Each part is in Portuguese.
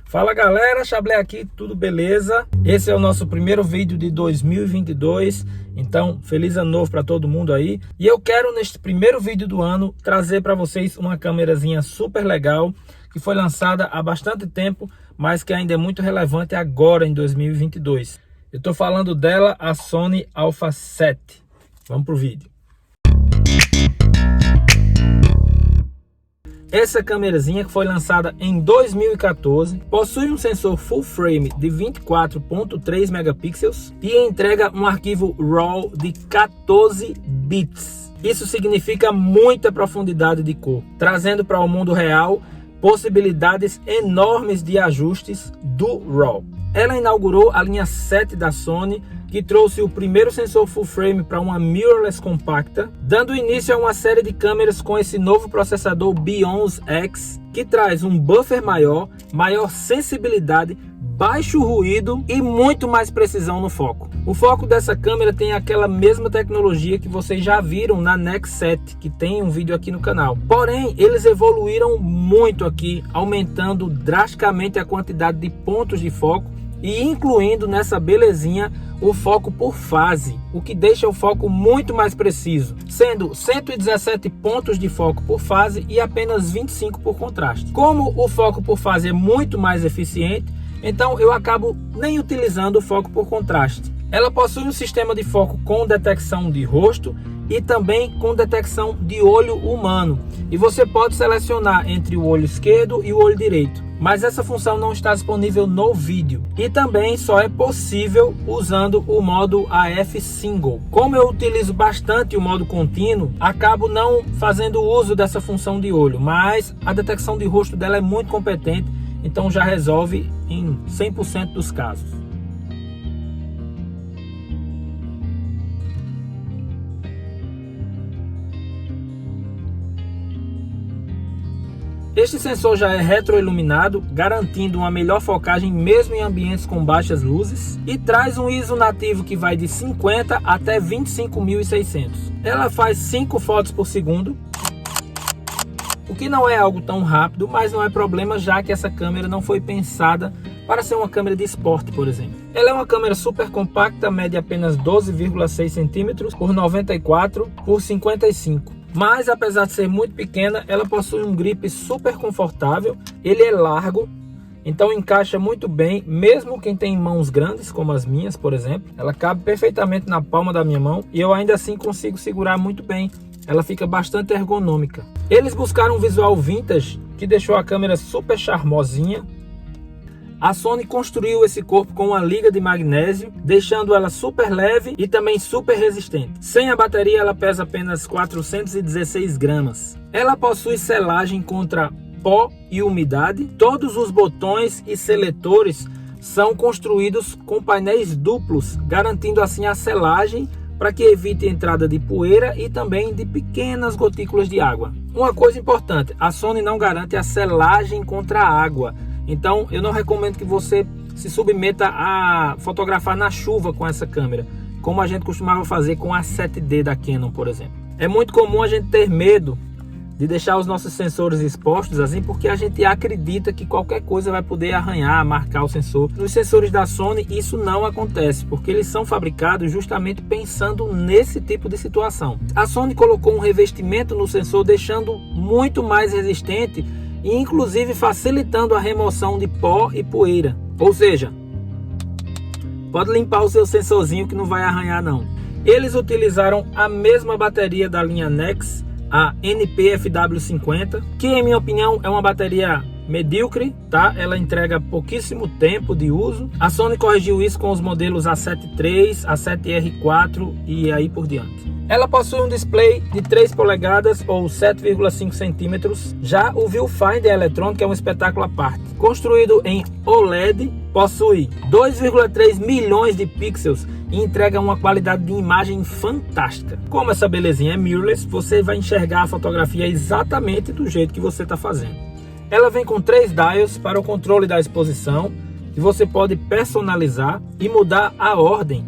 Fala galera, Chablé aqui, tudo beleza? Esse é o nosso primeiro vídeo de 2022, então feliz ano novo para todo mundo aí. E eu quero neste primeiro vídeo do ano trazer para vocês uma câmerazinha super legal que foi lançada há bastante tempo, mas que ainda é muito relevante agora em 2022. Eu estou falando dela, a Sony Alpha 7. Vamos pro vídeo. Essa câmerazinha, que foi lançada em 2014, possui um sensor full frame de 24.3 megapixels e entrega um arquivo RAW de 14 bits. Isso significa muita profundidade de cor, trazendo para o mundo real possibilidades enormes de ajustes do RAW. Ela inaugurou a linha 7 da Sony, que trouxe o primeiro sensor full frame para uma mirrorless compacta, dando início a uma série de câmeras com esse novo processador Bionic X, que traz um buffer maior, maior sensibilidade, baixo ruído e muito mais precisão no foco. O foco dessa câmera tem aquela mesma tecnologia que vocês já viram na Nexus 7, que tem um vídeo aqui no canal. Porém, eles evoluíram muito aqui, aumentando drasticamente a quantidade de pontos de foco e incluindo nessa belezinha o foco por fase, o que deixa o foco muito mais preciso, sendo 117 pontos de foco por fase e apenas 25 por contraste. Como o foco por fase é muito mais eficiente, então eu acabo nem utilizando o foco por contraste. Ela possui um sistema de foco com detecção de rosto e também com detecção de olho humano, e você pode selecionar entre o olho esquerdo e o olho direito, mas essa função não está disponível no vídeo e também só é possível usando o modo AF Single. Como eu utilizo bastante o modo contínuo, acabo não fazendo uso dessa função de olho, mas a detecção de rosto dela é muito competente, então já resolve em 100% dos casos. Este sensor já é retroiluminado, garantindo uma melhor focagem mesmo em ambientes com baixas luzes, e traz um ISO nativo que vai de 50 até 25.600. Ela faz 5 fotos por segundo, o que não é algo tão rápido, mas não é problema, já que essa câmera não foi pensada para ser uma câmera de esporte, por exemplo. Ela é uma câmera super compacta, mede apenas 12,6 cm por 94 por 55. Mas apesar de ser muito pequena, ela possui um grip super confortável, ele é largo, então encaixa muito bem, mesmo quem tem mãos grandes, como as minhas, por exemplo. Ela cabe perfeitamente na palma da minha mão e eu ainda assim consigo segurar muito bem, ela fica bastante ergonômica. Eles buscaram um visual vintage, que deixou a câmera super charmosinha. A Sony construiu esse corpo com uma liga de magnésio, deixando ela super leve e também super resistente. Sem a bateria, ela pesa apenas 416 gramas. Ela possui selagem contra pó e umidade. Todos os botões e seletores são construídos com painéis duplos, garantindo assim a selagem para que evite a entrada de poeira e também de pequenas gotículas de água. Uma coisa importante, a Sony não garante a selagem contra a água. Então eu não recomendo que você se submeta a fotografar na chuva com essa câmera, como a gente costumava fazer com a 7D da Canon, por exemplo. É muito comum a gente ter medo de deixar os nossos sensores expostos assim, porque a gente acredita que qualquer coisa vai poder arranhar, marcar o sensor. Nos sensores da Sony isso não acontece, porque eles são fabricados justamente pensando nesse tipo de situação. A Sony colocou um revestimento no sensor, deixando muito mais resistente e inclusive facilitando a remoção de pó e poeira. Ou seja, pode limpar o seu sensorzinho que não vai arranhar não. Eles utilizaram a mesma bateria da linha Nexus, a NP-FW50, que em minha opinião é uma bateria medíocre, tá? Ela entrega pouquíssimo tempo de uso. A Sony corrigiu isso com os modelos A7 III, A7R 4 e aí por diante. Ela possui um display de 3 polegadas ou 7,5 centímetros. Já o viewfinder eletrônico é um espetáculo à parte. Construído em OLED, possui 2,3 milhões de pixels e entrega uma qualidade de imagem fantástica. Como essa belezinha é mirrorless, você vai enxergar a fotografia exatamente do jeito que você está fazendo. Ela vem com 3 dials para o controle da exposição, que você pode personalizar e mudar a ordem,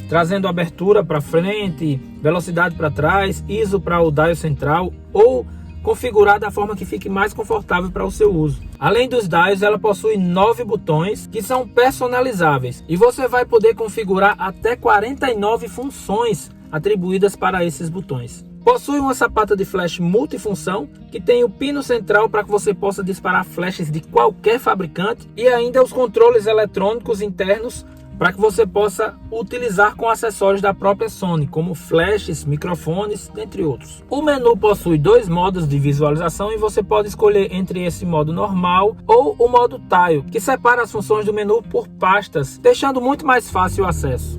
trazendo abertura para frente, velocidade para trás, ISO para o dial central ou configurar da forma que fique mais confortável para o seu uso. Além dos dials, ela possui 9 botões que são personalizáveis e você vai poder configurar até 49 funções atribuídas para esses botões. Possui uma sapata de flash multifunção que tem o pino central para que você possa disparar flashes de qualquer fabricante e ainda os controles eletrônicos internos para que você possa utilizar com acessórios da própria Sony, como flashes, microfones, dentre outros. O menu possui 2 modos de visualização e você pode escolher entre esse modo normal ou o modo Tile, que separa as funções do menu por pastas, deixando muito mais fácil o acesso.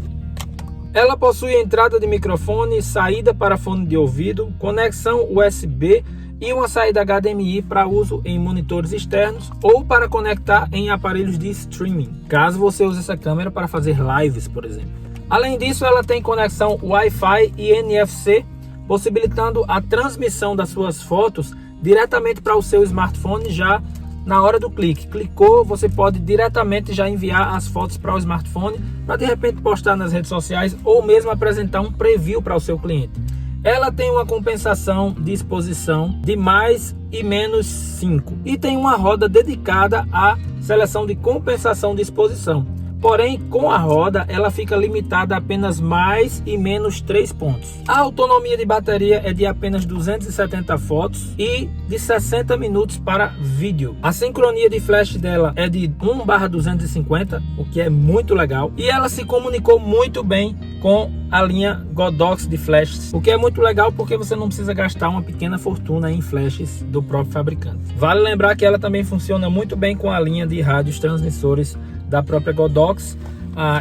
Ela possui entrada de microfone, saída para fone de ouvido, conexão USB e uma saída HDMI para uso em monitores externos ou para conectar em aparelhos de streaming, caso você use essa câmera para fazer lives, por exemplo. Além disso, ela tem conexão Wi-Fi e NFC, possibilitando a transmissão das suas fotos diretamente para o seu smartphone já na hora do clique. Clicou, você pode diretamente já enviar as fotos para o smartphone para de repente postar nas redes sociais ou mesmo apresentar um preview para o seu cliente. Ela tem uma compensação de exposição de mais e menos 5 e tem uma roda dedicada à seleção de compensação de exposição. Porém, com a roda, ela fica limitada a apenas mais e menos 3 pontos. A autonomia de bateria é de apenas 270 fotos e de 60 minutos para vídeo. A sincronia de flash dela é de 1/250, o que é muito legal. E ela se comunicou muito bem com a linha Godox de flashes, o que é muito legal porque você não precisa gastar uma pequena fortuna em flashes do próprio fabricante. Vale lembrar que ela também funciona muito bem com a linha de rádios transmissores da própria Godox.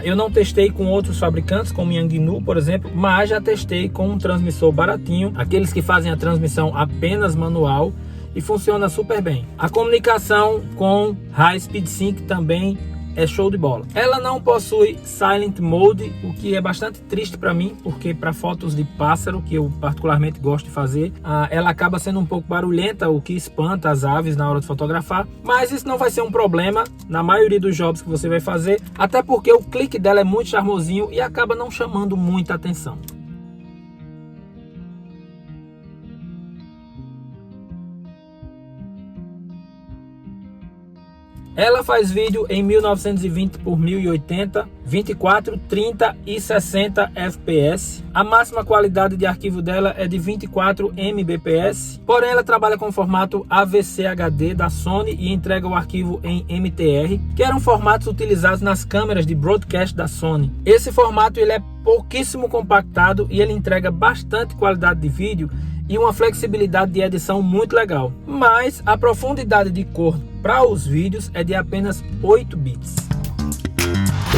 Eu não testei com outros fabricantes, como Yangnu, por exemplo, mas já testei com um transmissor baratinho, aqueles que fazem a transmissão apenas manual, e funciona super bem. A comunicação com High Speed Sync também é show de bola. Ela não possui Silent Mode, o que é bastante triste para mim, porque para fotos de pássaro, que eu particularmente gosto de fazer, ela acaba sendo um pouco barulhenta, o que espanta as aves na hora de fotografar, mas isso não vai ser um problema na maioria dos jobs que você vai fazer, até porque o clique dela é muito charmosinho e acaba não chamando muita atenção. Ela faz vídeo em 1920 por 1080, 24, 30 e 60 fps. A máxima qualidade de arquivo dela é de 24 mbps. Porém, ela trabalha com o formato AVC HD da Sony e entrega o arquivo em MTR, que eram formatos utilizados nas câmeras de broadcast da Sony. Esse formato ele é pouquíssimo compactado e ele entrega bastante qualidade de vídeo e uma flexibilidade de edição muito legal. Mas a profundidade de cor para os vídeos é de apenas 8 bits.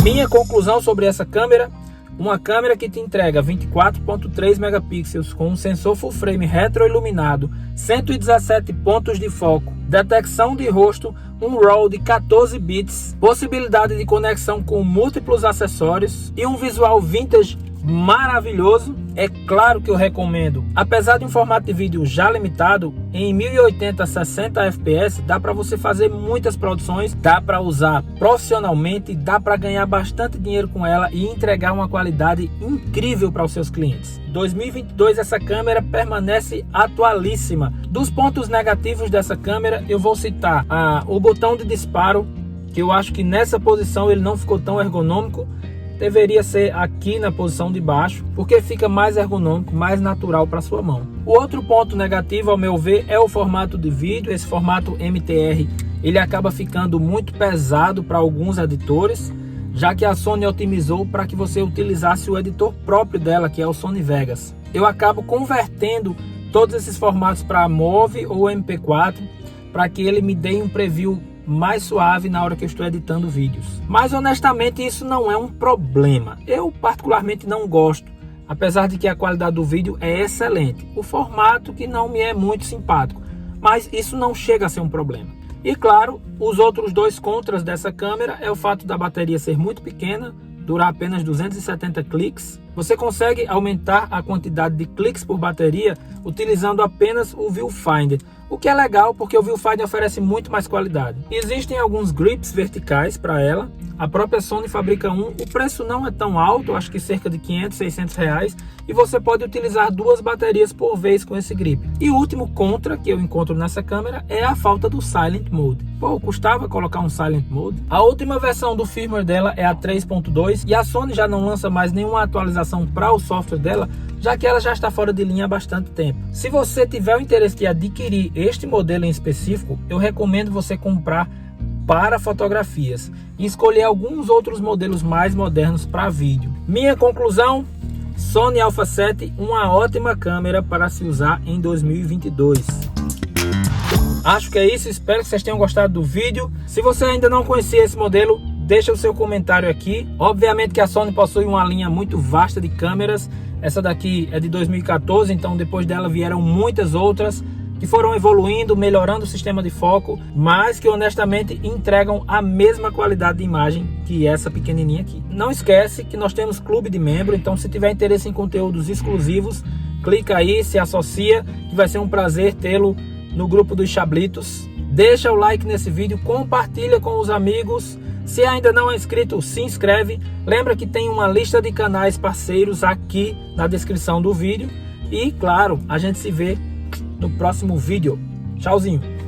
Minha conclusão sobre essa câmera: uma câmera que te entrega 24.3 megapixels com um sensor full frame retroiluminado, 117 pontos de foco, detecção de rosto, um RAW de 14 bits, possibilidade de conexão com múltiplos acessórios e um visual vintage maravilhoso. É claro que eu recomendo. Apesar de um formato de vídeo já limitado, em 1080 60 fps dá para você fazer muitas produções, dá para usar profissionalmente, dá para ganhar bastante dinheiro com ela e entregar uma qualidade incrível para os seus clientes. 2022 essa câmera permanece atualíssima. Dos pontos negativos dessa câmera eu vou citar o botão de disparo, que eu acho que nessa posição ele não ficou tão ergonômico. Deveria ser aqui na posição de baixo, porque fica mais ergonômico, mais natural para sua mão. O outro ponto negativo, ao meu ver, é o formato de vídeo. Esse formato MTR, ele acaba ficando muito pesado para alguns editores, já que a Sony otimizou para que você utilizasse o editor próprio dela, que é o Sony Vegas. Eu acabo convertendo todos esses formatos para MOV ou MP4, para que ele me dê um preview mais suave na hora que eu estou editando vídeos. Mas honestamente isso não é um problema. Eu particularmente não gosto, apesar de que a qualidade do vídeo é excelente. O formato que não me é muito simpático, mas isso não chega a ser um problema. E claro, os outros dois contras dessa câmera é o fato da bateria ser muito pequena, durar apenas 270 cliques. Você consegue aumentar a quantidade de cliques por bateria utilizando apenas o Viewfinder, o que é legal porque o viewfinder oferece muito mais qualidade. Existem alguns grips verticais para ela, a própria Sony fabrica um, o preço não é tão alto, acho que cerca de 500, 600 reais, e você pode utilizar 2 baterias por vez com esse grip. E o último contra que eu encontro nessa câmera é a falta do Silent Mode. Pô, custava colocar um Silent Mode. A última versão do firmware dela é a 3.2 e a Sony já não lança mais nenhuma atualização para o software dela, já que ela já está fora de linha há bastante tempo. Se você tiver o interesse de adquirir este modelo em específico, eu recomendo você comprar para fotografias e escolher alguns outros modelos mais modernos para vídeo. Minha conclusão: Sony Alpha 7, uma ótima câmera para se usar em 2022. Acho que é isso, espero que vocês tenham gostado do vídeo. Se você ainda não conhecia esse modelo, deixa o seu comentário aqui. Obviamente que a Sony possui uma linha muito vasta de câmeras. Essa daqui é de 2014, então depois dela vieram muitas outras que foram evoluindo, melhorando o sistema de foco, mas que honestamente entregam a mesma qualidade de imagem que essa pequenininha aqui. Não esquece que nós temos clube de membro, então se tiver interesse em conteúdos exclusivos, clica aí, se associa, que vai ser um prazer tê-lo no grupo dos Chablitos. Deixa o like nesse vídeo, compartilha com os amigos. Se ainda não é inscrito, se inscreve. Lembra que tem uma lista de canais parceiros aqui na descrição do vídeo. E claro, a gente se vê no próximo vídeo. Tchauzinho!